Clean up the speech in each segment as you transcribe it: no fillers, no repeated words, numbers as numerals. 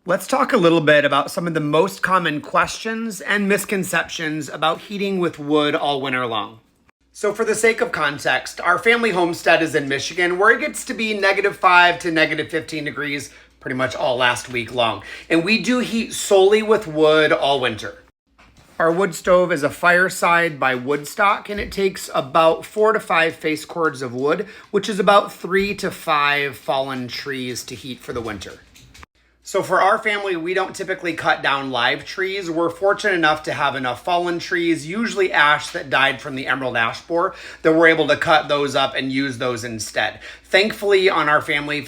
Let's talk a little bit about some of the most common questions and misconceptions about heating with wood all winter long. So for the sake of context, our family homestead is in Michigan where it gets to be -5 to -15 degrees pretty much all last week long. And we do heat solely with wood all winter. Our wood stove is a fireside by Woodstock, and it takes about 4 to 5 face cords of wood, which is about 3 to 5 fallen trees to heat for the winter. So for our family, we don't typically cut down live trees. We're fortunate enough to have enough fallen trees, usually ash that died from the emerald ash borer, that we're able to cut those up and use those instead. Thankfully, on our family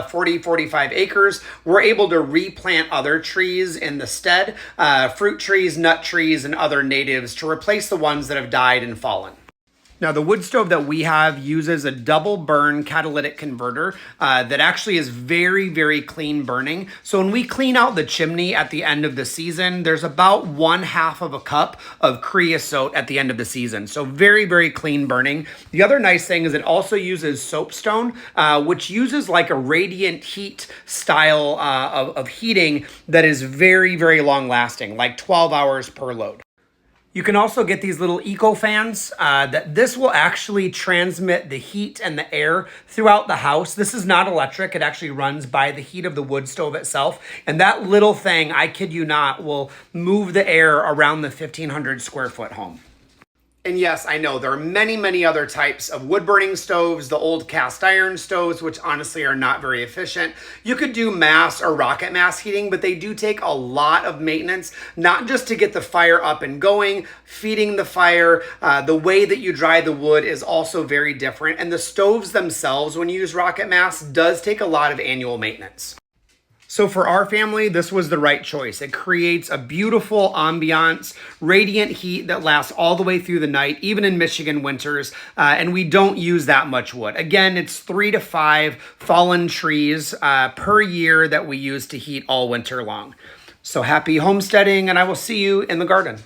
45 acres, we're able to replant other trees in the stead, fruit trees, nut trees, and other natives to replace the ones that have died and fallen. Now, the wood stove that we have uses a double burn catalytic converter that actually is very, very clean burning. So when we clean out the chimney at the end of the season, there's about 1/2 of a cup of creosote at the end of the season. So very, very clean burning. The other nice thing is it also uses soapstone, which uses like a radiant heat style of heating that is very, very long lasting, like 12 hours per load. You can also get these little eco fans that this will actually transmit the heat and the air throughout the house. This is not electric. It actually runs by the heat of the wood stove itself. And that little thing, I kid you not, will move the air around the 1,500 square foot home. And yes, I know there are many, many other types of wood burning stoves, the old cast iron stoves, which honestly are not very efficient. You could do mass or rocket mass heating, but they do take a lot of maintenance, not just to get the fire up and going, feeding the fire. The way that you dry the wood is also very different. And the stoves themselves, when you use rocket mass, does take a lot of annual maintenance. So for our family, this was the right choice. It creates a beautiful ambiance, radiant heat that lasts all the way through the night, even in Michigan winters, and we don't use that much wood. Again, it's 3 to 5 fallen trees per year that we use to heat all winter long. So happy homesteading, and I will see you in the garden.